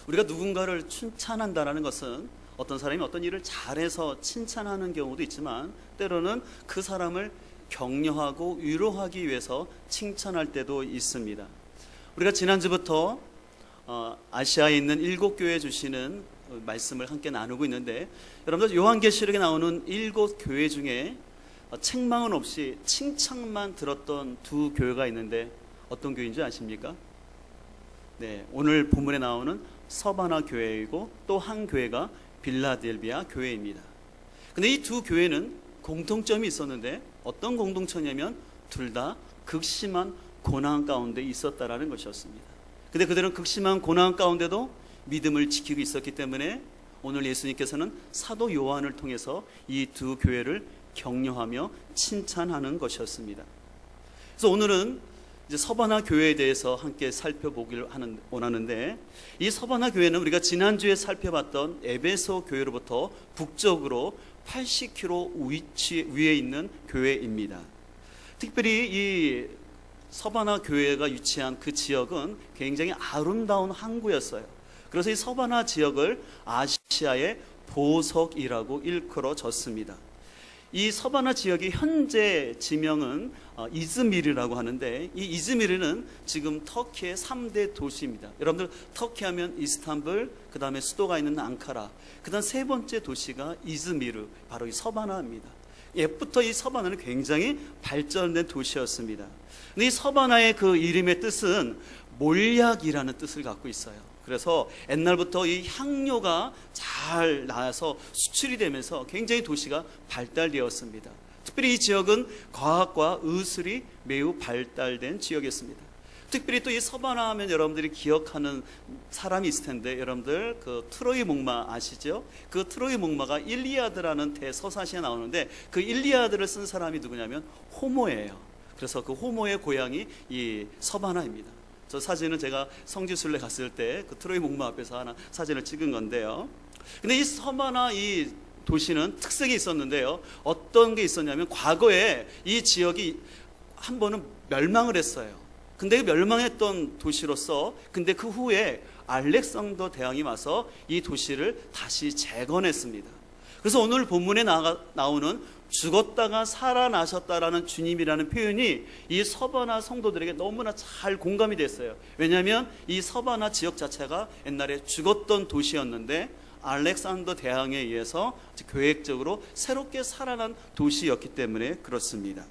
우리가 누군가를 칭찬한다는 것은 어떤 사람이 어떤 일을 잘해서 칭찬하는 경우도 있지만 때로는 그 사람을 격려하고 위로하기 위해서 칭찬할 때도 있습니다. 우리가 지난주부터 아시아에 있는 7교회 주시는 말씀을 함께 나누고 있는데, 여러분들 요한계시록에 나오는 7교회 중에 책망은 없이 칭찬만 들었던 2교회가 있는데 어떤 교회인지 아십니까? 네, 오늘 본문에 나오는 서바나 교회이고 또 한 교회가 빌라델비아 교회입니다. 근데 이 2교회는 공통점이 있었는데 어떤 공통점이냐면 둘 다 극심한 고난 가운데 있었다라는 것이었습니다. 근데 그들은 극심한 고난 가운데도 믿음을 지키고 있었기 때문에 오늘 예수님께서는 사도 요한을 통해서 이 2교회를 격려하며 칭찬하는 것이었습니다. 그래서 오늘은 이제 서바나 교회에 대해서 함께 살펴보기를 원하는데, 이 서바나 교회는 우리가 지난주에 살펴봤던 에베소 교회로부터 북쪽으로 80km 위에 있는 교회입니다. 특별히 이 서바나 교회가 위치한 그 지역은 굉장히 아름다운 항구였어요. 그래서 이 서바나 지역을 아시아의 보석이라고 일컬어졌습니다. 이 서바나 지역의 현재 지명은 이즈미르라고 하는데, 이 이즈미르는 지금 터키의 3대 도시입니다. 여러분들 터키 하면 이스탄불, 그 다음에 수도가 있는 앙카라, 그 다음 세 번째 도시가 이즈미르, 바로 이 서바나입니다. 옛부터 이 서바나는 굉장히 발전된 도시였습니다. 근데 이 서바나의 그 이름의 뜻은 몰약이라는 뜻을 갖고 있어요. 그래서 옛날부터 이 향료가 잘 나와서 수출이 되면서 굉장히 도시가 발달되었습니다. 특별히 이 지역은 과학과 의술이 매우 발달된 지역이었습니다. 특별히 또 이 서바나 하면 여러분들이 기억하는 사람이 있을 텐데, 여러분들 그 트로이 목마 아시죠? 그 트로이 목마가 일리아드라는 대서사시에 나오는데, 그 일리아드를 쓴 사람이 누구냐면 호모예요. 그래서 그 호모의 고향이 이 서바나입니다. 저 사진은 제가 성지순례 갔을 때 그 트로이 목마 앞에서 하나 사진을 찍은 건데요. 근데 이 서바나 이 도시는 특색이 있었는데요. 어떤 게 있었냐면, 과거에 이 지역이 한 번은 멸망을 했어요. 근데 멸망했던 도시로서, 근데 그 후에 알렉산더 대왕이 와서 이 도시를 다시 재건했습니다. 그래서 오늘 본문에 나오는 죽었다가 살아나셨다라는 주님이라는 표현이 이 서바나 성도들에게 너무나 잘 공감이 됐어요. 왜냐하면 이 서바나 지역 자체가 옛날에 죽었던 도시였는데 알렉산더 대왕에 의해서 계획적으로 새롭게 살아난 도시였기 때문에 그렇습니다.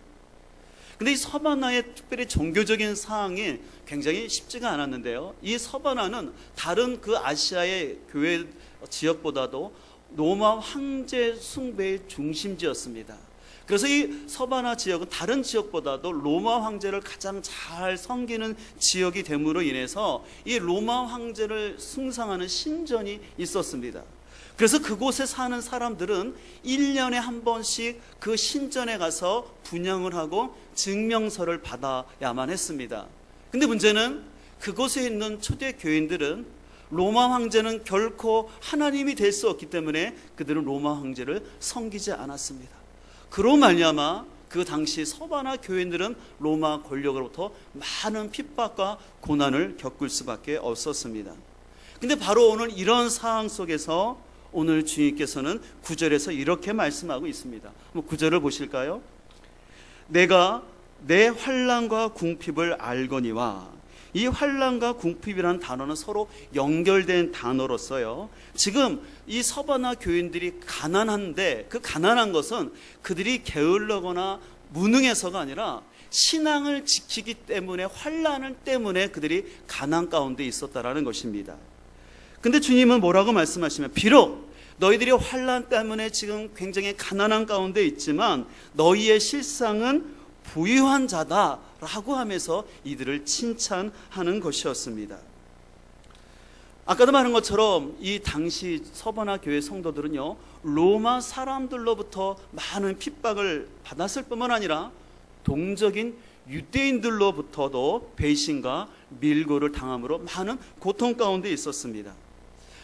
근데 이 서바나의 특별히 종교적인 사항이 굉장히 쉽지가 않았는데요. 이 서바나는 다른 그 아시아의 교회 지역보다도 로마 황제 숭배의 중심지였습니다. 그래서 이 서바나 지역은 다른 지역보다도 로마 황제를 가장 잘 섬기는 지역이 됨으로 인해서 이 로마 황제를 숭상하는 신전이 있었습니다. 그래서 그곳에 사는 사람들은 1년에 한 번씩 그 신전에 가서 분향을 하고 증명서를 받아야만 했습니다. 근데 문제는 그곳에 있는 초대 교인들은 로마 황제는 결코 하나님이 될 수 없기 때문에 그들은 로마 황제를 섬기지 않았습니다. 그로 말미암아 그 당시 서바나 교인들은 로마 권력으로부터 많은 핍박과 고난을 겪을 수밖에 없었습니다. 근데 바로 오늘 이런 상황 속에서 오늘 주님께서는 9절에서 이렇게 말씀하고 있습니다. 한번 9절을 보실까요? 내가 내 환난과 궁핍을 알거니와, 이 환난과 궁핍이라는 단어는 서로 연결된 단어로서요, 지금 이 서바나 교인들이 가난한데 그 가난한 것은 그들이 게을러거나 무능해서가 아니라 신앙을 지키기 때문에, 환난을 때문에 그들이 가난 가운데 있었다라는 것입니다. 근데 주님은 뭐라고 말씀하시면, 비록 너희들이 환난 때문에 지금 굉장히 가난한 가운데 있지만 너희의 실상은 부유한 자다라고 하면서 이들을 칭찬하는 것이었습니다. 아까도 말한 것처럼 이 당시 서바나 교회 성도들은요, 로마 사람들로부터 많은 핍박을 받았을 뿐만 아니라 동적인 유대인들로부터도 배신과 밀고를 당함으로 많은 고통 가운데 있었습니다.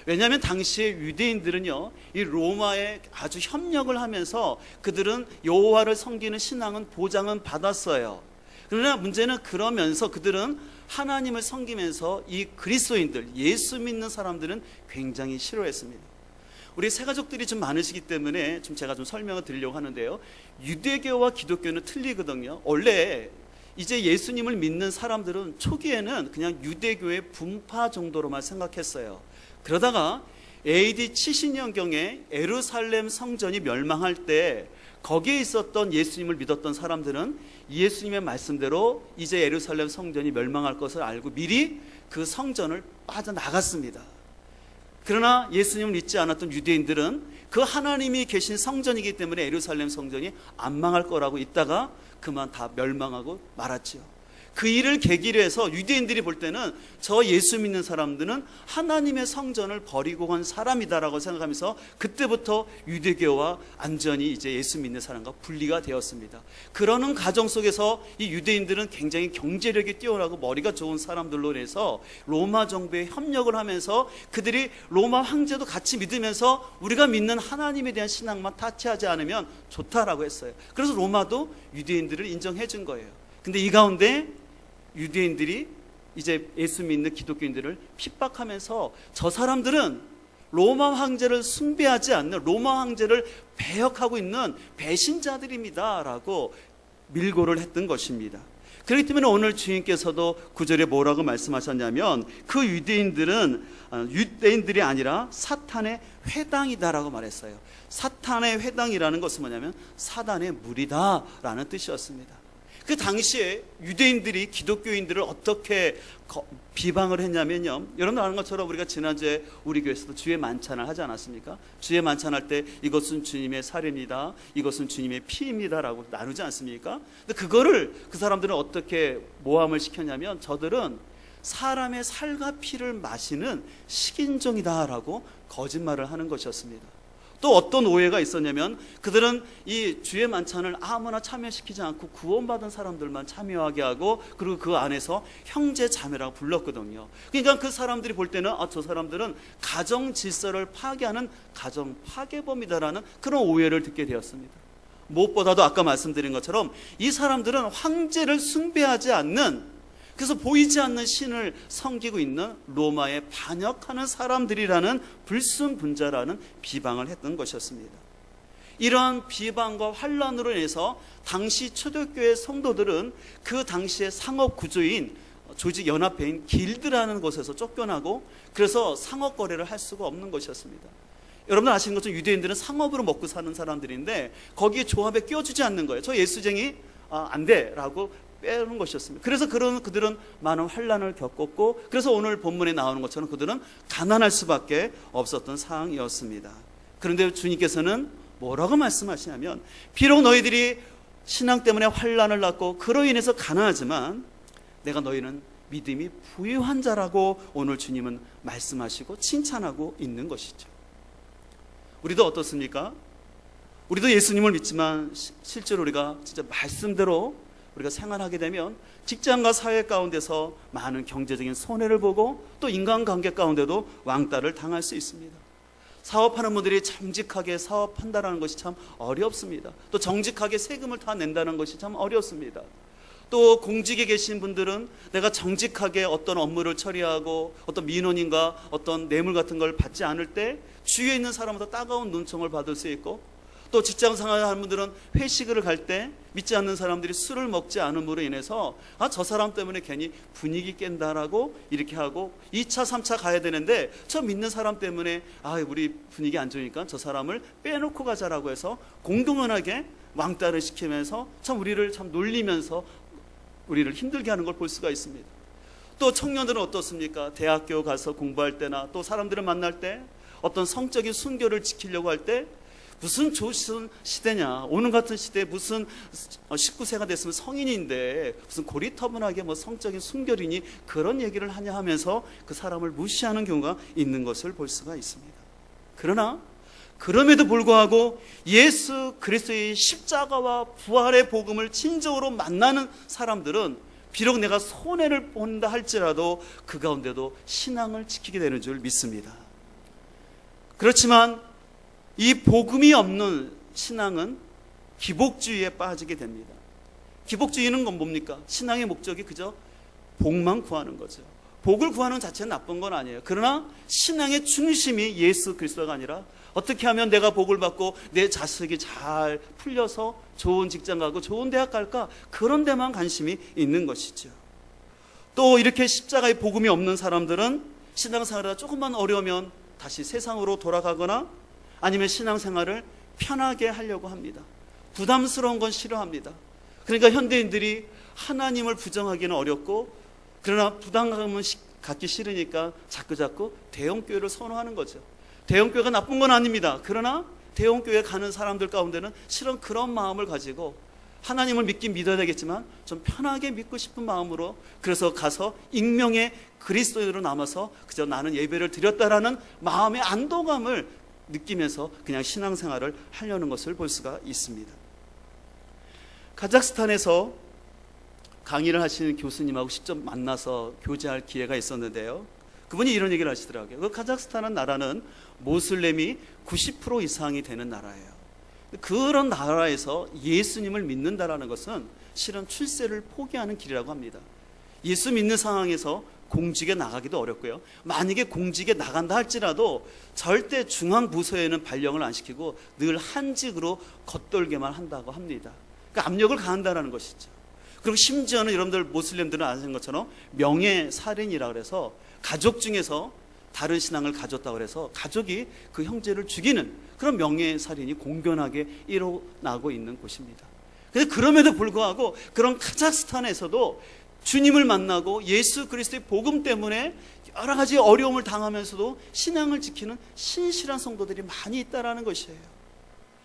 왜냐하면 당시에 유대인들은요, 이 로마에 아주 협력을 하면서 그들은 여호와를 섬기는 신앙은 보장은 받았어요. 그러나 문제는 그러면서 그들은 하나님을 섬기면서 이 그리스도인들, 예수 믿는 사람들은 굉장히 싫어했습니다. 우리 새가족들이 좀 많으시기 때문에 좀 제가 좀 설명을 드리려고 하는데요. 유대교와 기독교는 틀리거든요. 원래 이제 예수님을 믿는 사람들은 초기에는 그냥 유대교의 분파 정도로만 생각했어요. 그러다가 AD 70년경에 예루살렘 성전이 멸망할 때 거기에 있었던 예수님을 믿었던 사람들은 예수님의 말씀대로 이제 예루살렘 성전이 멸망할 것을 알고 미리 그 성전을 빠져나갔습니다. 그러나 예수님을 믿지 않았던 유대인들은 그 하나님이 계신 성전이기 때문에 예루살렘 성전이 안 망할 거라고 있다가 그만 다 멸망하고 말았지요. 그 일을 계기로 해서 유대인들이 볼 때는 저 예수 믿는 사람들은 하나님의 성전을 버리고 간 사람이다라고 생각하면서 그때부터 유대교와 완전히 이제 예수 믿는 사람과 분리가 되었습니다. 그러는 가정 속에서 이 유대인들은 굉장히 경제력이 뛰어나고 머리가 좋은 사람들로 해서 로마 정부에 협력을 하면서 그들이 로마 황제도 같이 믿으면서 우리가 믿는 하나님에 대한 신앙만 타치하지 않으면 좋다라고 했어요. 그래서 로마도 유대인들을 인정해 준 거예요. 근데 이 가운데 유대인들이 이제 예수 믿는 기독교인들을 핍박하면서 저 사람들은 로마 황제를 숭배하지 않는, 로마 황제를 배역하고 있는 배신자들입니다 라고 밀고를 했던 것입니다. 그렇기 때문에 오늘 주님께서도 9절에 뭐라고 말씀하셨냐면 그 유대인들은 유대인들이 아니라 사탄의 회당이다라고 말했어요. 사탄의 회당이라는 것은 뭐냐면 사단의 무리다라는 뜻이었습니다. 그 당시에 유대인들이 기독교인들을 어떻게 비방을 했냐면요, 여러분 아는 것처럼 우리가 지난주에 우리 교회에서도 주의 만찬을 하지 않았습니까? 주의 만찬할 때 이것은 주님의 살입니다, 이것은 주님의 피입니다 라고 나누지 않습니까? 근데 그거를 그 사람들은 어떻게 모함을 시켰냐면 저들은 사람의 살과 피를 마시는 식인종이다 라고 거짓말을 하는 것이었습니다. 또 어떤 오해가 있었냐면 그들은 이 주의 만찬을 아무나 참여시키지 않고 구원받은 사람들만 참여하게 하고 그리고 그 안에서 형제 자매라고 불렀거든요. 그러니까 그 사람들이 볼 때는 저 사람들은 가정 질서를 파괴하는 가정 파괴범이다라는 그런 오해를 듣게 되었습니다. 무엇보다도 아까 말씀드린 것처럼 이 사람들은 황제를 숭배하지 않는, 그래서 보이지 않는 신을 섬기고 있는 로마에 반역하는 사람들이라는 불순분자라는 비방을 했던 것이었습니다. 이러한 비방과 환란으로 인해서 당시 초대교회 성도들은 그 당시의 상업 구조인 조직 연합회인 길드라는 곳에서 쫓겨나고 그래서 상업 거래를 할 수가 없는 것이었습니다. 여러분 아시는 것처럼 유대인들은 상업으로 먹고 사는 사람들인데 거기에 조합에 끼워주지 않는 거예요. 저 예수쟁이 안 돼 라고 빼는 것이었습니다. 그래서 그들은 많은 환란을 겪었고 그래서 오늘 본문에 나오는 것처럼 그들은 가난할 수밖에 없었던 상황이었습니다. 그런데 주님께서는 뭐라고 말씀하시냐면 비록 너희들이 신앙 때문에 환란을 낳고 그로 인해서 가난하지만 내가 너희는 믿음이 부유한 자라고 오늘 주님은 말씀하시고 칭찬하고 있는 것이죠. 우리도 어떻습니까? 우리도 예수님을 믿지만 실제로 우리가 진짜 말씀대로 우리가 생활하게 되면 직장과 사회 가운데서 많은 경제적인 손해를 보고 또 인간관계 가운데도 왕따를 당할 수 있습니다. 사업하는 분들이 정직하게 사업한다는 것이 참 어렵습니다. 또 정직하게 세금을 다 낸다는 것이 참 어렵습니다. 또 공직에 계신 분들은 내가 정직하게 어떤 업무를 처리하고 어떤 민원인과 어떤 뇌물 같은 걸 받지 않을 때 주위에 있는 사람보다 따가운 눈총을 받을 수 있고 또 직장 생활하는 분들은 회식을 갈 때 믿지 않는 사람들이 술을 먹지 않음으로 인해서 저 사람 때문에 괜히 분위기 깬다라고 이렇게 하고 2차 3차 가야 되는데 저 믿는 사람 때문에 우리 분위기 안 좋으니까 저 사람을 빼놓고 가자라고 해서 공공연하게 왕따를 시키면서 참 우리를 참 놀리면서 우리를 힘들게 하는 걸 볼 수가 있습니다. 또 청년들은 어떻습니까? 대학교 가서 공부할 때나 또 사람들을 만날 때 어떤 성적인 순결을 지키려고 할 때 무슨 좋은 시대냐, 오늘 같은 시대에 무슨 19세가 됐으면 성인인데 무슨 고리터분하게 성적인 순결이니 그런 얘기를 하냐 하면서 그 사람을 무시하는 경우가 있는 것을 볼 수가 있습니다. 그러나 그럼에도 불구하고 예수 그리스도의 십자가와 부활의 복음을 진정으로 만나는 사람들은 비록 내가 손해를 본다 할지라도 그 가운데도 신앙을 지키게 되는 줄 믿습니다. 그렇지만 이 복음이 없는 신앙은 기복주의에 빠지게 됩니다. 기복주의는 건 뭡니까? 신앙의 목적이 그저 복만 구하는 거죠. 복을 구하는 자체는 나쁜 건 아니에요. 그러나 신앙의 중심이 예수 그리스도가 아니라 어떻게 하면 내가 복을 받고 내 자식이 잘 풀려서 좋은 직장 가고 좋은 대학 갈까? 그런 데만 관심이 있는 것이죠. 또 이렇게 십자가의 복음이 없는 사람들은 신앙생활이 조금만 어려우면 다시 세상으로 돌아가거나 아니면 신앙생활을 편하게 하려고 합니다. 부담스러운 건 싫어합니다. 그러니까 현대인들이 하나님을 부정하기는 어렵고 그러나 부담감은 갖기 싫으니까 자꾸자꾸 대형교회를 선호하는 거죠. 대형교회가 나쁜 건 아닙니다. 그러나 대형교회 가는 사람들 가운데는 실은 그런 마음을 가지고 하나님을 믿긴 믿어야 되겠지만 좀 편하게 믿고 싶은 마음으로 그래서 가서 익명의 그리스도인으로 남아서 그저 나는 예배를 드렸다라는 마음의 안도감을 느끼면서 그냥 신앙생활을 하려는 것을 볼 수가 있습니다. 카자흐스탄에서 강의를 하시는 교수님하고 직접 만나서 교제할 기회가 있었는데요. 그분이 이런 얘기를 하시더라고요. 그 카자흐스탄은 나라는 모슬렘이 90% 이상이 되는 나라예요. 그런 나라에서 예수님을 믿는다라는 것은 실은 출세를 포기하는 길이라고 합니다. 예수 믿는 상황에서 공직에 나가기도 어렵고요. 만약에 공직에 나간다 할지라도 절대 중앙부서에는 발령을 안 시키고 늘 한직으로 겉돌게만 한다고 합니다. 그러니까 압력을 가한다는 것이죠. 그리고 심지어는 여러분들 모슬렘들은 아시는 것처럼 명예살인이라고 해서 가족 중에서 다른 신앙을 가졌다고 해서 가족이 그 형제를 죽이는 그런 명예살인이 공견하게 일어나고 있는 곳입니다. 그런데 그럼에도 불구하고 그런 카자흐스탄에서도 주님을 만나고 예수 그리스도의 복음 때문에 여러 가지 어려움을 당하면서도 신앙을 지키는 신실한 성도들이 많이 있다는 것이에요.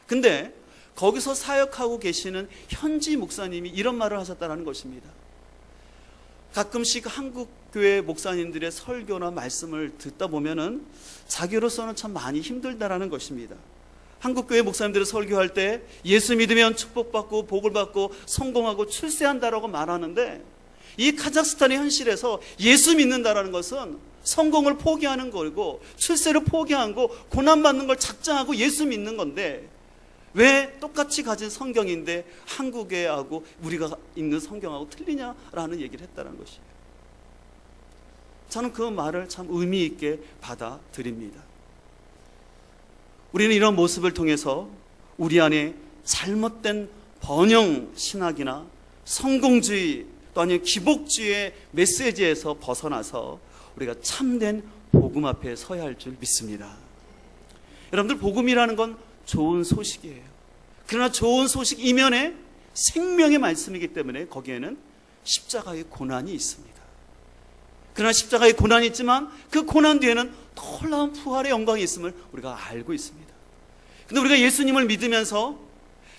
근데 거기서 사역하고 계시는 현지 목사님이 이런 말을 하셨다는 것입니다. 가끔씩 한국교회 목사님들의 설교나 말씀을 듣다 보면은 자기로서는 참 많이 힘들다라는 것입니다. 한국교회 목사님들이 설교할 때 예수 믿으면 축복받고 복을 받고 성공하고 출세한다라고 말하는데 이 카자흐스탄의 현실에서 예수 믿는다라는 것은 성공을 포기하는 거고 출세를 포기하고 고난받는 걸 작정하고 예수 믿는 건데 왜 똑같이 가진 성경인데 한국에하고 우리가 읽는 성경하고 틀리냐라는 얘기를 했다는 것이에요. 저는 그 말을 참 의미 있게 받아들입니다. 우리는 이런 모습을 통해서 우리 안에 잘못된 번영 신학이나 성공주의 또 아니면 기복주의의 메시지에서 벗어나서 우리가 참된 복음 앞에 서야 할 줄 믿습니다. 여러분들 복음이라는 건 좋은 소식이에요. 그러나 좋은 소식 이면에 생명의 말씀이기 때문에 거기에는 십자가의 고난이 있습니다. 그러나 십자가의 고난이 있지만 그 고난 뒤에는 놀라운 부활의 영광이 있음을 우리가 알고 있습니다. 근데 우리가 예수님을 믿으면서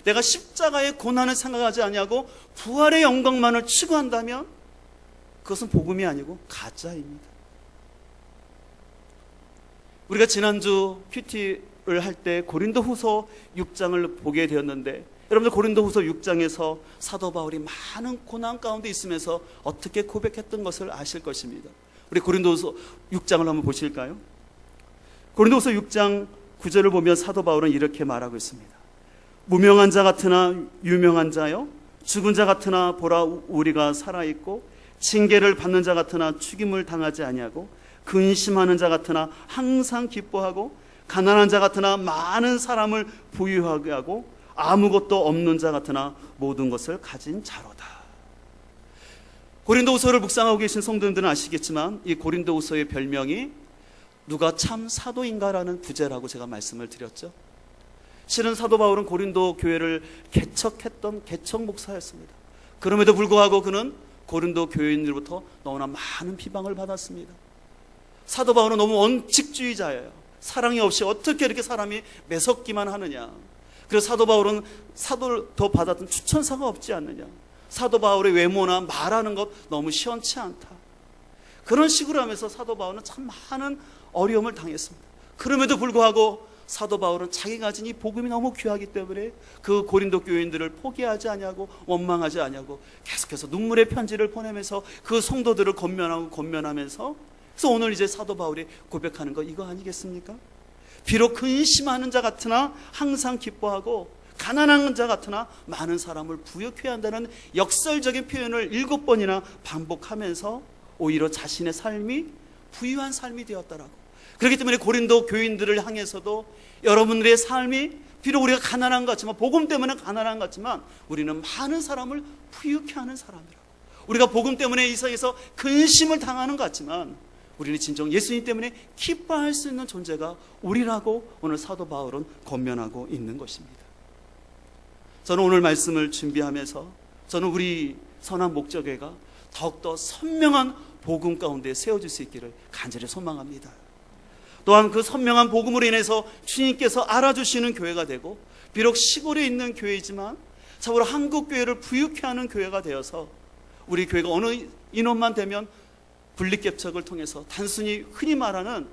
내가 십자가의 고난을 생각하지 않냐고 부활의 영광만을 추구한다면 그것은 복음이 아니고 가짜입니다. 우리가 지난주 큐티를 할 때 고린도후서 6장을 보게 되었는데 여러분들 고린도후서 6장에서 사도 바울이 많은 고난 가운데 있으면서 어떻게 고백했던 것을 아실 것입니다. 우리 고린도후서 6장을 한번 보실까요? 고린도후서 6장 9절을 보면 사도 바울은 이렇게 말하고 있습니다. 무명한 자 같으나 유명한 자요 죽은 자 같으나 보라 우리가 살아있고 징계를 받는 자 같으나 죽임을 당하지 아니하고 근심하는 자 같으나 항상 기뻐하고 가난한 자 같으나 많은 사람을 부유하게 하고 아무것도 없는 자 같으나 모든 것을 가진 자로다. 고린도후서를 묵상하고 계신 성도님들은 아시겠지만 이 고린도후서의 별명이 누가 참 사도인가라는 부제라고 제가 말씀을 드렸죠. 실은 사도 바울은 고린도 교회를 개척했던 개척 목사였습니다. 그럼에도 불구하고 그는 고린도 교회인들로부터 너무나 많은 비방을 받았습니다. 사도 바울은 너무 원칙주의자예요. 사랑이 없이 어떻게 이렇게 사람이 매섭기만 하느냐. 그래서 사도 바울은 사도를 더 받았던 추천사가 없지 않느냐. 사도 바울의 외모나 말하는 것 너무 시원치 않다. 그런 식으로 하면서 사도 바울은 참 많은 어려움을 당했습니다. 그럼에도 불구하고 사도 바울은 자기가 가진 이 복음이 너무 귀하기 때문에 그 고린도 교인들을 포기하지 아니하고 원망하지 아니하고 계속해서 눈물의 편지를 보내면서 그 성도들을 권면하면서 그래서 오늘 이제 사도 바울이 고백하는 거 이거 아니겠습니까? 비록 근심하는 자 같으나 항상 기뻐하고 가난한 자 같으나 많은 사람을 부욕해야 한다는 역설적인 표현을 7번이나 반복하면서 오히려 자신의 삶이 부유한 삶이 되었다라고. 그렇기 때문에 고린도 교인들을 향해서도 여러분들의 삶이 비록 우리가 가난한 것 같지만, 복음 때문에 가난한 것 같지만 우리는 많은 사람을 부유케 하는 사람이라고. 우리가 복음 때문에 이 세상에서 근심을 당하는 것 같지만 우리는 진정 예수님 때문에 기뻐할 수 있는 존재가 우리라고 오늘 사도 바울은 권면하고 있는 것입니다. 저는 오늘 말씀을 준비하면서 저는 우리 선한 목적회가 더욱더 선명한 복음 가운데 세워질 수 있기를 간절히 소망합니다. 또한 그 선명한 복음으로 인해서 주님께서 알아주시는 교회가 되고, 비록 시골에 있는 교회이지만 참으로 한국 교회를 부유케 하는 교회가 되어서 우리 교회가 어느 인원만 되면 분립개척을 통해서 단순히 흔히 말하는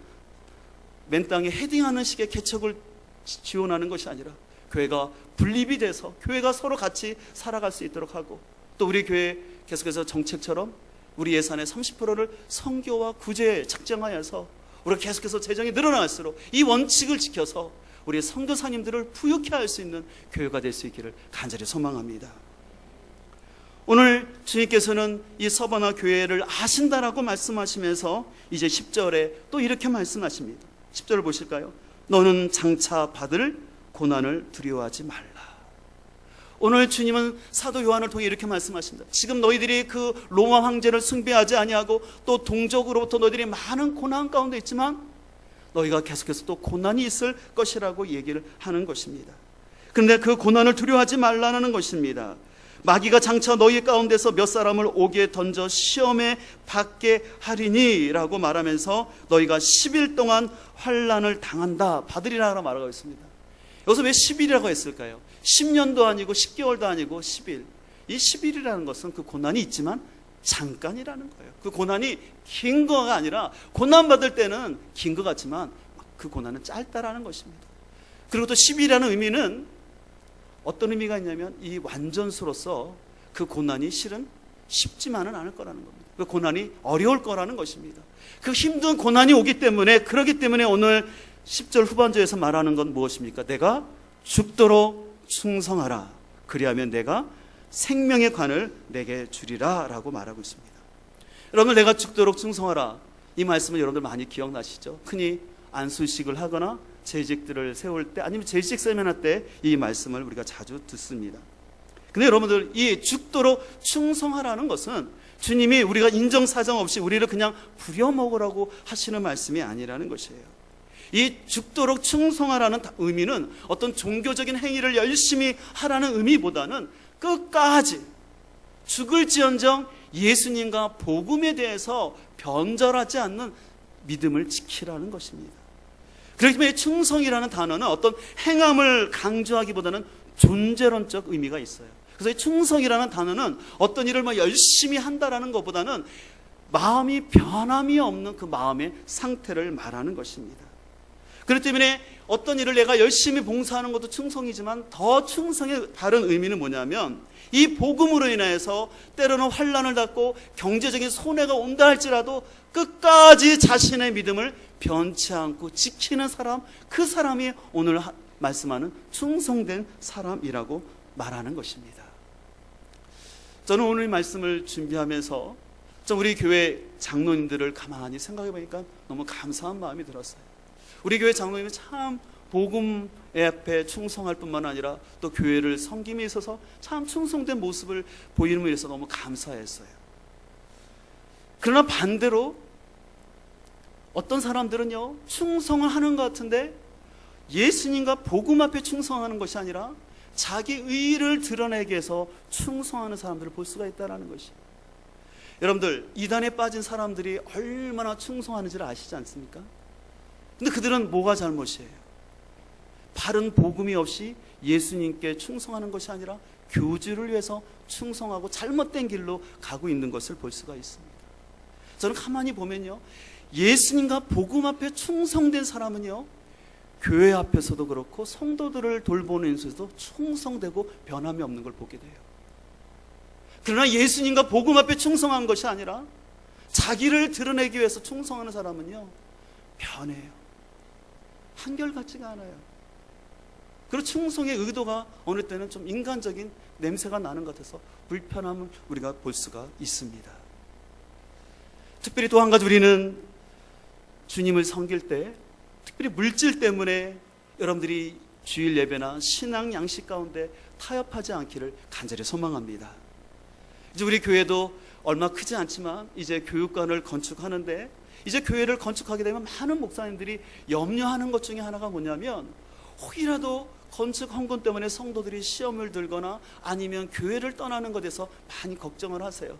맨 땅에 헤딩하는 식의 개척을 지원하는 것이 아니라 교회가 분립이 돼서 교회가 서로 같이 살아갈 수 있도록 하고, 또 우리 교회 계속해서 정책처럼 우리 예산의 30%를 선교와 구제에 책정하여서 우리가 계속해서 재정이 늘어날수록 이 원칙을 지켜서 우리 선교사님들을 부유케 할 수 있는 교회가 될 수 있기를 간절히 소망합니다. 오늘 주님께서는 이 서바나 교회를 아신다라고 말씀하시면서 이제 10절에 또 이렇게 말씀하십니다. 10절을 보실까요? 너는 장차 받을 고난을 두려워하지 말라. 오늘 주님은 사도 요한을 통해 이렇게 말씀하십니다. 지금 너희들이 그 로마 황제를 숭배하지 아니하고 또 동족으로부터 너희들이 많은 고난 가운데 있지만 너희가 계속해서 또 고난이 있을 것이라고 얘기를 하는 것입니다. 그런데 그 고난을 두려워하지 말라는 것입니다. 마귀가 장차 너희 가운데서 몇 사람을 옥에 던져 시험에 받게 하리니 라고 말하면서 너희가 10일 동안 환난을 당한다, 받으리라 말하고 있습니다. 여기서 왜 10일이라고 했을까요? 10년도 아니고 10개월도 아니고 10일. 이 10일이라는 것은 그 고난이 있지만 잠깐이라는 거예요. 그 고난이 긴 거가 아니라, 고난받을 때는 긴 것 같지만 그 고난은 짧다라는 것입니다. 그리고 또 10일이라는 의미는 어떤 의미가 있냐면 이 완전수로서 그 고난이 실은 쉽지만은 않을 거라는 겁니다. 그 고난이 어려울 거라는 것입니다. 그 힘든 고난이 오기 때문에, 그렇기 때문에 오늘 10절 후반절에서 말하는 건 무엇입니까? 내가 죽도록 충성하라. 그리하면 내가 생명의 관을 내게 주리라 라고 말하고 있습니다. 여러분, 내가 죽도록 충성하라, 이 말씀은 여러분들 많이 기억나시죠? 흔히 안수식을 하거나 재직들을 세울 때, 아니면 재직 세미나 때 이 말씀을 우리가 자주 듣습니다. 근데 여러분들, 이 죽도록 충성하라는 것은 주님이 우리가 인정사정 없이 우리를 그냥 부려먹으라고 하시는 말씀이 아니라는 것이에요. 이 죽도록 충성하라는 의미는 어떤 종교적인 행위를 열심히 하라는 의미보다는 끝까지 죽을지언정 예수님과 복음에 대해서 변절하지 않는 믿음을 지키라는 것입니다. 그렇기 때문에 충성이라는 단어는 어떤 행함을 강조하기보다는 존재론적 의미가 있어요. 그래서 이 충성이라는 단어는 어떤 일을 열심히 한다라는 것보다는 마음이 변함이 없는 그 마음의 상태를 말하는 것입니다. 그렇기 때문에 어떤 일을 내가 열심히 봉사하는 것도 충성이지만 더 충성의 다른 의미는 뭐냐면, 이 복음으로 인해서 때로는 환난을 받고 경제적인 손해가 온다 할지라도 끝까지 자신의 믿음을 변치 않고 지키는 사람, 그 사람이 오늘 말씀하는 충성된 사람이라고 말하는 것입니다. 저는 오늘 말씀을 준비하면서 우리 교회 장로님들을 가만히 생각해 보니까 너무 감사한 마음이 들었어요. 우리 교회 장로님은 참 복음 앞에 충성할 뿐만 아니라 또 교회를 섬김에 있어서 참 충성된 모습을 보이는 일에서 너무 감사했어요. 그러나 반대로 어떤 사람들은요, 충성을 하는 것 같은데 예수님과 복음 앞에 충성하는 것이 아니라 자기 의의를 드러내기 위해서 충성하는 사람들을 볼 수가 있다는 것이에요. 여러분들, 이단에 빠진 사람들이 얼마나 충성하는지를 아시지 않습니까? 근데 그들은 뭐가 잘못이에요? 바른 복음이 없이 예수님께 충성하는 것이 아니라 교주를 위해서 충성하고 잘못된 길로 가고 있는 것을 볼 수가 있습니다. 저는 가만히 보면요, 예수님과 복음 앞에 충성된 사람은요, 교회 앞에서도 그렇고 성도들을 돌보는 인수에서도 충성되고 변함이 없는 걸 보게 돼요. 그러나 예수님과 복음 앞에 충성한 것이 아니라 자기를 드러내기 위해서 충성하는 사람은요, 변해요. 한결같지가 않아요. 그리고 충성의 의도가 어느 때는 좀 인간적인 냄새가 나는 것 같아서 불편함을 우리가 볼 수가 있습니다. 특별히 또 한 가지, 우리는 주님을 섬길 때 특별히 물질 때문에 여러분들이 주일 예배나 신앙 양식 가운데 타협하지 않기를 간절히 소망합니다. 이제 우리 교회도 얼마 크지 않지만 이제 교육관을 건축하는데, 이제 교회를 건축하게 되면 많은 목사님들이 염려하는 것 중에 하나가 뭐냐면, 혹이라도 건축 헌금 때문에 성도들이 시험을 들거나 아니면 교회를 떠나는 것에 대해서 많이 걱정을 하세요.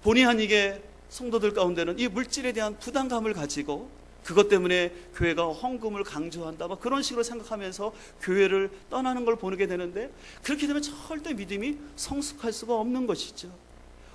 본의 아니게 성도들 가운데는 이 물질에 대한 부담감을 가지고 그것 때문에 교회가 헌금을 강조한다, 막 그런 식으로 생각하면서 교회를 떠나는 걸 보게 되는데, 그렇게 되면 절대 믿음이 성숙할 수가 없는 것이죠.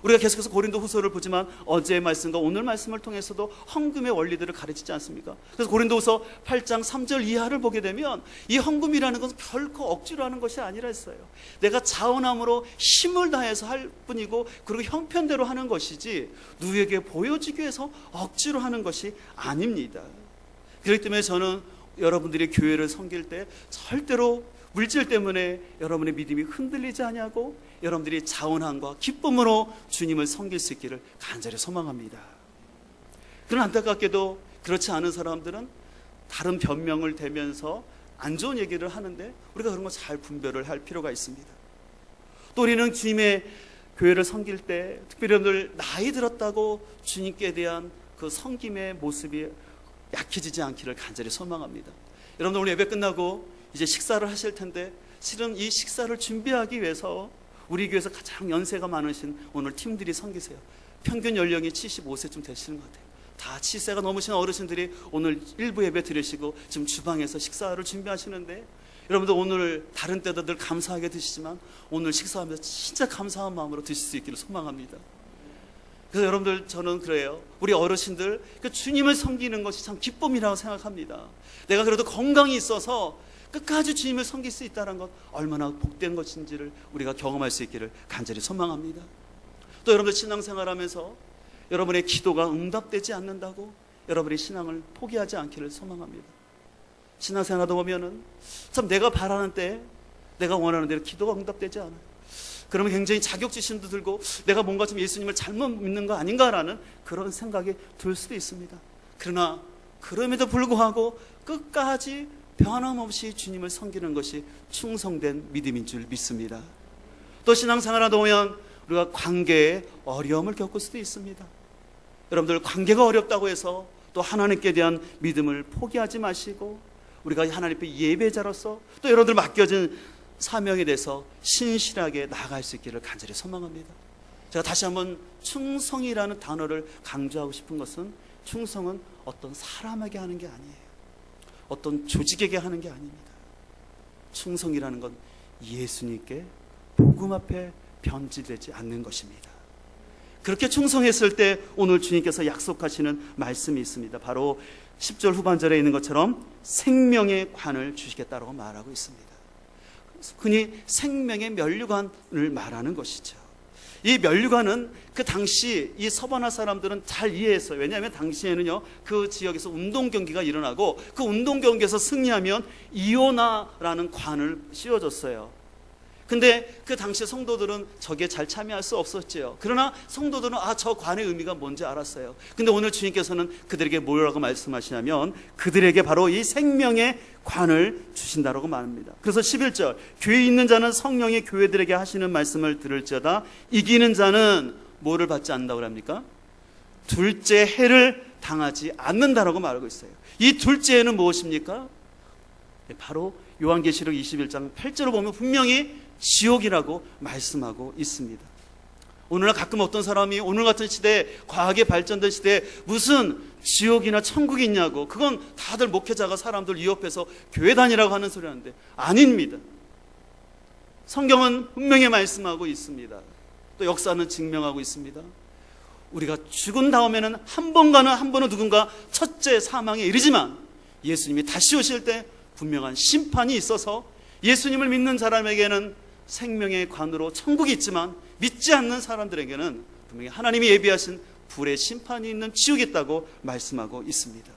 우리가 계속해서 고린도 후서를 보지만 어제의 말씀과 오늘 말씀을 통해서도 헌금의 원리들을 가르치지 않습니까? 그래서 고린도 후서 8장 3절 이하를 보게 되면 이 헌금이라는 것은 결코 억지로 하는 것이 아니라 했어요. 내가 자원함으로 힘을 다해서 할 뿐이고, 그리고 형편대로 하는 것이지 누구에게 보여주기 위해서 억지로 하는 것이 아닙니다. 그렇기 때문에 저는 여러분들이 교회를 섬길 때 절대로 물질 때문에 여러분의 믿음이 흔들리지 않냐고, 여러분들이 자원함과 기쁨으로 주님을 섬길 수 있기를 간절히 소망합니다. 그러나 안타깝게도 그렇지 않은 사람들은 다른 변명을 대면서 안 좋은 얘기를 하는데, 우리가 그런 거 잘 분별을 할 필요가 있습니다. 또 우리는 주님의 교회를 섬길 때 특별히 여러분들 나이 들었다고 주님께 대한 그 섬김의 모습이 약해지지 않기를 간절히 소망합니다. 여러분들 오늘 예배 끝나고 이제 식사를 하실 텐데, 실은 이 식사를 준비하기 위해서 우리 교회에서 가장 연세가 많으신 오늘 팀들이 섬기세요. 평균 연령이 75세쯤 되시는 것 같아요. 다 7세가 넘으신 어르신들이 오늘 일부 예배 드리시고 지금 주방에서 식사를 준비하시는데, 여러분들 오늘 다른 때도 늘 감사하게 드시지만 오늘 식사하면서 진짜 감사한 마음으로 드실 수 있기를 소망합니다. 그래서 여러분들, 저는 그래요. 우리 어르신들 주님을 섬기는 것이 참 기쁨이라고 생각합니다. 내가 그래도 건강이 있어서 끝까지 주님을 섬길 수 있다는 것 얼마나 복된 것인지를 우리가 경험할 수 있기를 간절히 소망합니다. 또 여러분들 신앙생활하면서 여러분의 기도가 응답되지 않는다고 여러분의 신앙을 포기하지 않기를 소망합니다. 신앙생활하다 보면은 참 내가 바라는 때, 내가 원하는 대로 기도가 응답되지 않아요. 그러면 굉장히 자격지심도 들고 내가 뭔가 좀 예수님을 잘못 믿는 거 아닌가라는 그런 생각이 들 수도 있습니다. 그러나 그럼에도 불구하고 끝까지 변함없이 주님을 섬기는 것이 충성된 믿음인 줄 믿습니다. 또 신앙생활하다 보면 우리가 관계에 어려움을 겪을 수도 있습니다. 여러분들, 관계가 어렵다고 해서 또 하나님께 대한 믿음을 포기하지 마시고, 우리가 하나님 앞에 예배자로서 또 여러분들 맡겨진 사명에 대해서 신실하게 나아갈 수 있기를 간절히 소망합니다. 제가 다시 한번 충성이라는 단어를 강조하고 싶은 것은, 충성은 어떤 사람에게 하는 게 아니에요. 어떤 조직에게 하는 게 아닙니다. 충성이라는 건 예수님께 복음 앞에 변질되지 않는 것입니다. 그렇게 충성했을 때 오늘 주님께서 약속하시는 말씀이 있습니다. 바로 10절 후반절에 있는 것처럼 생명의 관을 주시겠다고 말하고 있습니다. 흔히 생명의 면류관을 말하는 것이죠. 이 면류관은 그 당시 이 서바나 사람들은 잘 이해했어요. 왜냐하면 당시에는요, 그 지역에서 운동 경기가 일어나고 그 운동 경기에서 승리하면 이오나라는 관을 씌워줬어요. 근데 그 당시 성도들은 저기에 잘 참여할 수 없었죠. 그러나 성도들은 저 관의 의미가 뭔지 알았어요. 근데 오늘 주님께서는 그들에게 뭐라고 말씀하시냐면, 그들에게 바로 이 생명의 관을 주신다라고 말합니다. 그래서 11절, 교회에 있는 자는 성령이 교회들에게 하시는 말씀을 들을지어다 이기는 자는 뭐를 받지 않는다고 합니까? 둘째 해를 당하지 않는다라고 말하고 있어요. 이 둘째 해는 무엇입니까? 바로 요한계시록 21장 8절을 보면 분명히 지옥이라고 말씀하고 있습니다. 오늘날 가끔 어떤 사람이 오늘 같은 시대에, 과학이 발전된 시대에 무슨 지옥이나 천국이 있냐고, 그건 다들 목회자가 사람들 위협해서 교회 다니라고 하는 소리 하는데, 아닙니다. 성경은 분명히 말씀하고 있습니다. 또 역사는 증명하고 있습니다. 우리가 죽은 다음에는 한 번은 누군가 첫째 사망에 이르지만, 예수님이 다시 오실 때 분명한 심판이 있어서 예수님을 믿는 사람에게는 생명의 관으로 천국이 있지만, 믿지 않는 사람들에게는 분명히 하나님이 예비하신 불의 심판이 있는 지옥이 있다고 말씀하고 있습니다.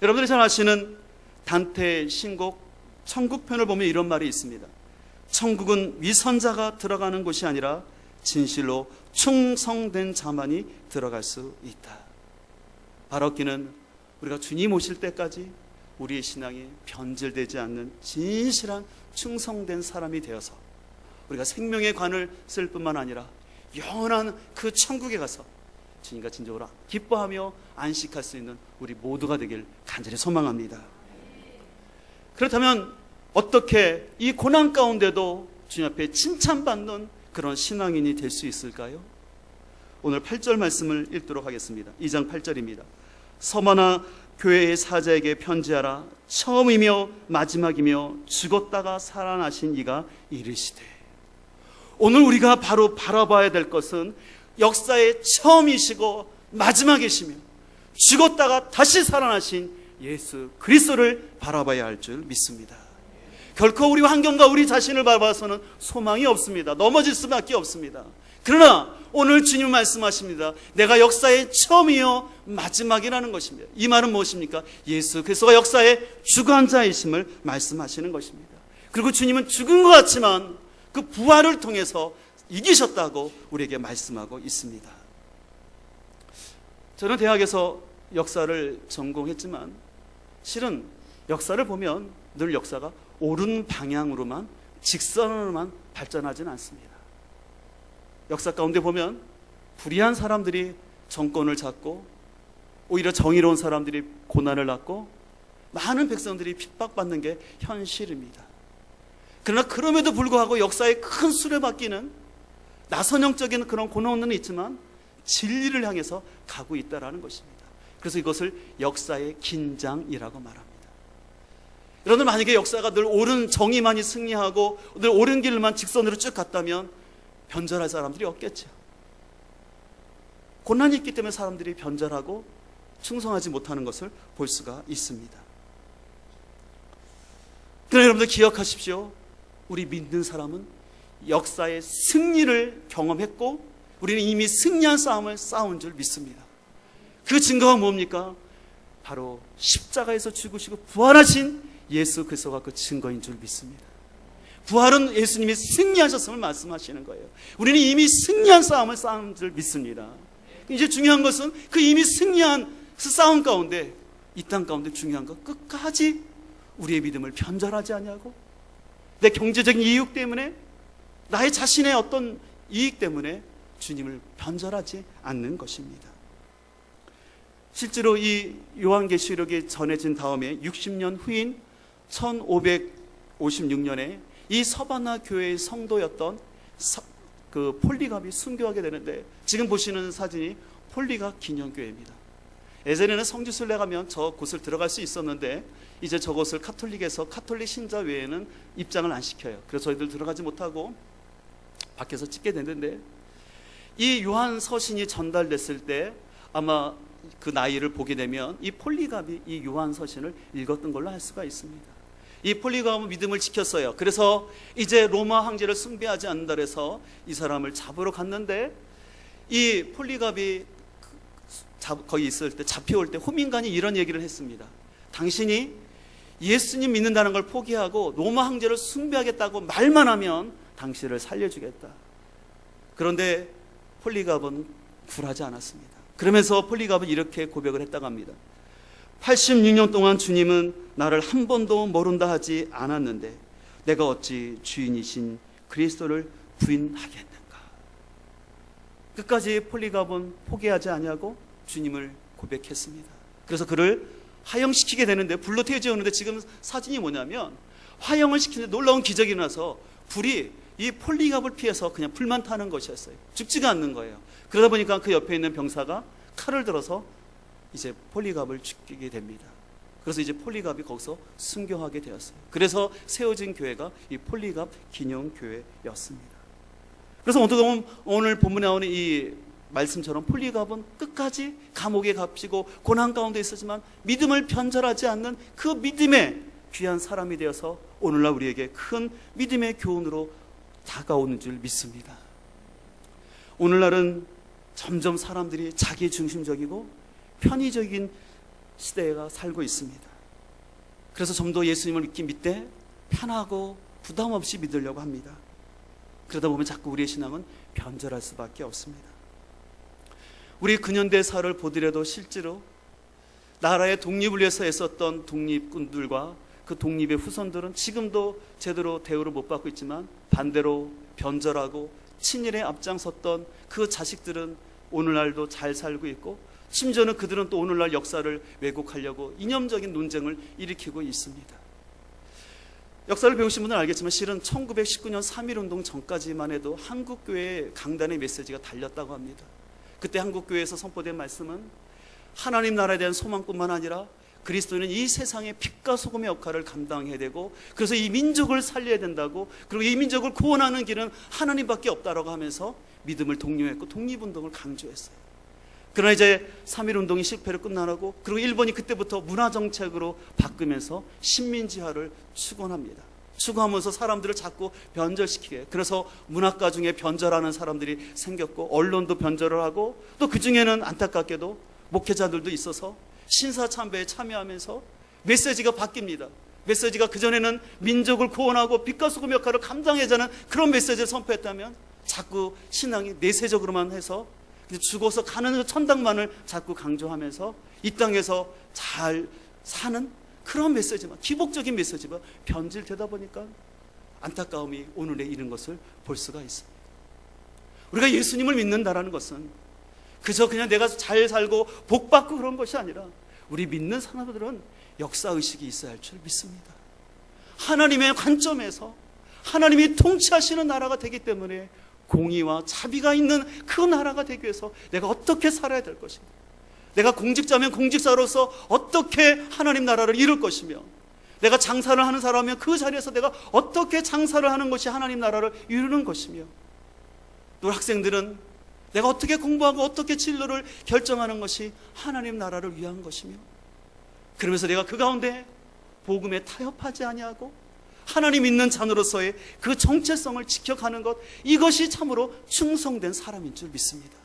여러분들이 잘 아시는 단테의 신곡 천국편을 보면 이런 말이 있습니다. 천국은 위선자가 들어가는 곳이 아니라 진실로 충성된 자만이 들어갈 수 있다. 바라옵기는 우리가 주님 오실 때까지 우리의 신앙이 변질되지 않는 진실한 충성된 사람이 되어서 우리가 생명의 관을 쓸 뿐만 아니라 영원한 그 천국에 가서 주님과 진정으로 기뻐하며 안식할 수 있는 우리 모두가 되길 간절히 소망합니다. 그렇다면 어떻게 이 고난 가운데도 주님 앞에 칭찬받는 그런 신앙인이 될 수 있을까요? 오늘 8절 말씀을 읽도록 하겠습니다. 2장 8절입니다. 서머나 교회의 사자에게 편지하라. 처음이며 마지막이며 죽었다가 살아나신 이가 이르시되. 오늘 우리가 바로 바라봐야 될 것은 역사의 처음이시고 마지막이시며 죽었다가 다시 살아나신 예수 그리스도를 바라봐야 할 줄 믿습니다. 결코 우리 환경과 우리 자신을 바라봐서는 소망이 없습니다. 넘어질 수밖에 없습니다. 그러나 오늘 주님 말씀하십니다. 내가 역사의 처음이요 마지막이라는 것입니다. 이 말은 무엇입니까? 예수 그리스도가 역사의 주관자이심을 말씀하시는 것입니다. 그리고 주님은 죽은 것 같지만 그 부활을 통해서 이기셨다고 우리에게 말씀하고 있습니다. 저는 대학에서 역사를 전공했지만 실은 역사를 보면 늘 역사가 옳은 방향으로만 직선으로만 발전하지는 않습니다. 역사 가운데 보면 불의한 사람들이 정권을 잡고 오히려 정의로운 사람들이 고난을 받고 많은 백성들이 핍박받는 게 현실입니다. 그러나 그럼에도 불구하고 역사의 큰 수레바퀴는 나선형적인 그런 고난은 있지만 진리를 향해서 가고 있다는 것입니다. 그래서 이것을 역사의 긴장이라고 말합니다. 여러분들 만약에 역사가 늘 옳은 정의만이 승리하고 늘 옳은 길만 직선으로 쭉 갔다면 변절할 사람들이 없겠죠. 고난이 있기 때문에 사람들이 변절하고 충성하지 못하는 것을 볼 수가 있습니다. 그러나 여러분들 기억하십시오. 우리 믿는 사람은 역사의 승리를 경험했고 우리는 이미 승리한 싸움을 싸운 줄 믿습니다. 그 증거가 뭡니까? 바로 십자가에서 죽으시고 부활하신 예수 그리스도가 그 증거인 줄 믿습니다. 부활은 예수님이 승리하셨음을 말씀하시는 거예요. 우리는 이미 승리한 싸움을 싸운 줄 믿습니다. 이제 중요한 것은 그 이미 승리한 그 싸움 가운데 이 땅 가운데 중요한 것 끝까지 우리의 믿음을 변절하지 않냐고, 내 경제적인 이익 때문에 나의 자신의 어떤 이익 때문에 주님을 변절하지 않는 것입니다. 실제로 이 요한계시록이 전해진 다음에 60년 후인 1556년에 이 서바나 교회의 성도였던 그 폴리갑이 순교하게 되는데, 지금 보시는 사진이 폴리갑 기념교회입니다. 예전에는 성지순례 가면 저 곳을 들어갈 수 있었는데 이제 저곳을 카톨릭에서 카톨릭 신자 외에는 입장을 안 시켜요. 그래서 저희들 들어가지 못하고 밖에서 찍게 됐는데, 이 요한 서신이 전달됐을 때 아마 그 나이를 보게 되면 이 폴리갑이 이 요한 서신을 읽었던 걸로 알 수가 있습니다. 이 폴리갑은 믿음을 지켰어요. 그래서 이제 로마 황제를 숭배하지 않는다 그래서 이 사람을 잡으러 갔는데, 이 폴리갑이 거기 있을 때 잡혀올 때 호민관이 이런 얘기를 했습니다. 당신이 예수님 믿는다는 걸 포기하고 로마 황제를 숭배하겠다고 말만 하면 당신을 살려주겠다. 그런데 폴리갑은 굴하지 않았습니다. 그러면서 폴리갑은 이렇게 고백을 했다고 합니다. 86년 동안 주님은 나를 한 번도 모른다 하지 않았는데 내가 어찌 주인이신 그리스도를 부인하겠는가. 끝까지 폴리갑은 포기하지 아니하고 주님을 고백했습니다. 그래서 그를 화형시키게 되는데, 불로 태워지는데 지금 사진이 뭐냐면 화형을 시키는데 놀라운 기적이 일어나서 불이 이 폴리갑을 피해서 그냥 불만 타는 것이었어요. 죽지가 않는 거예요. 그러다 보니까 그 옆에 있는 병사가 칼을 들어서 이제 폴리갑을 죽이게 됩니다. 그래서 이제 폴리갑이 거기서 순교하게 되었어요. 그래서 세워진 교회가 이 폴리갑 기념교회였습니다. 그래서 어떻게 보면 오늘 본문에 나오는 이 말씀처럼 폴리갑은 끝까지 감옥에 갇히고 고난 가운데 있었지만 믿음을 변절하지 않는 그 믿음의 귀한 사람이 되어서 오늘날 우리에게 큰 믿음의 교훈으로 다가오는 줄 믿습니다. 오늘날은 점점 사람들이 자기 중심적이고 편의적인 시대가 살고 있습니다. 그래서 좀 더 예수님을 믿기 믿되 편하고 부담 없이 믿으려고 합니다. 그러다 보면 자꾸 우리의 신앙은 변절할 수밖에 없습니다. 우리 근현대사를 보더라도 실제로 나라의 독립을 위해서 애썼던 독립군들과 그 독립의 후손들은 지금도 제대로 대우를 못 받고 있지만, 반대로 변절하고 친일에 앞장섰던 그 자식들은 오늘날도 잘 살고 있고, 심지어는 그들은 또 오늘날 역사를 왜곡하려고 이념적인 논쟁을 일으키고 있습니다. 역사를 배우신 분들은 알겠지만 실은 1919년 3.1운동 전까지만 해도 한국교회의 강단의 메시지가 달렸다고 합니다. 그때 한국교회에서 선포된 말씀은 하나님 나라에 대한 소망뿐만 아니라 그리스도는 이 세상의 빛과 소금의 역할을 감당해야 되고, 그래서 이 민족을 살려야 된다고, 그리고 이 민족을 구원하는 길은 하나님밖에 없다라고 하면서 믿음을 독려했고 독립운동을 강조했어요. 그러나 이제 3.1운동이 실패로 끝나고, 그리고 일본이 그때부터 문화정책으로 바꾸면서 식민지화를 추구합니다. 추구하면서 사람들을 자꾸 변절시키게, 그래서 문학가 중에 변절하는 사람들이 생겼고, 언론도 변절을 하고, 또 그 중에는 안타깝게도 목회자들도 있어서 신사참배에 참여하면서 메시지가 바뀝니다. 메시지가 그전에는 민족을 구원하고 빛과 소금 역할을 감당해야 하는 그런 메시지를 선포했다면, 자꾸 신앙이 내세적으로만 해서 죽어서 가는 천당만을 자꾸 강조하면서 이 땅에서 잘 사는 그런 메시지만, 기복적인 메시지만 변질되다 보니까 안타까움이 오늘에 이른 것을 볼 수가 있습니다. 우리가 예수님을 믿는다라는 것은 그저 그냥 내가 잘 살고 복 받고 그런 것이 아니라, 우리 믿는 사람들은 역사의식이 있어야 할 줄 믿습니다. 하나님의 관점에서 하나님이 통치하시는 나라가 되기 때문에 공의와 자비가 있는 그 나라가 되기 위해서 내가 어떻게 살아야 될 것인가, 내가 공직자면 공직자로서 어떻게 하나님 나라를 이룰 것이며, 내가 장사를 하는 사람이면 그 자리에서 내가 어떻게 장사를 하는 것이 하나님 나라를 이루는 것이며, 또 학생들은 내가 어떻게 공부하고 어떻게 진로를 결정하는 것이 하나님 나라를 위한 것이며, 그러면서 내가 그 가운데 복음에 타협하지 아니하고 하나님 믿는 자녀로서의 그 정체성을 지켜가는 것, 이것이 참으로 충성된 사람인 줄 믿습니다.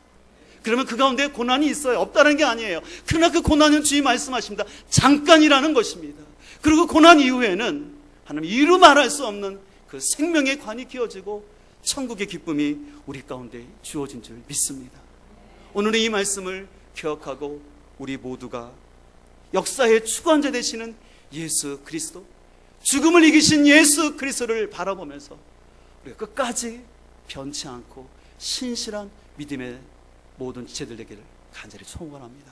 그러면 그 가운데 고난이 있어요. 없다는 게 아니에요. 그러나 그 고난은 주님 말씀하십니다. 잠깐이라는 것입니다. 그리고 고난 이후에는 하나님 이루 말할 수 없는 그 생명의 관이 기어지고 천국의 기쁨이 우리 가운데 주어진 줄 믿습니다. 오늘의 이 말씀을 기억하고 우리 모두가 역사의 주관자 되시는 예수 그리스도, 죽음을 이기신 예수 그리스도를 바라보면서 우리가 끝까지 변치 않고 신실한 믿음의 모든 지체들 되기를 간절히 소원합니다.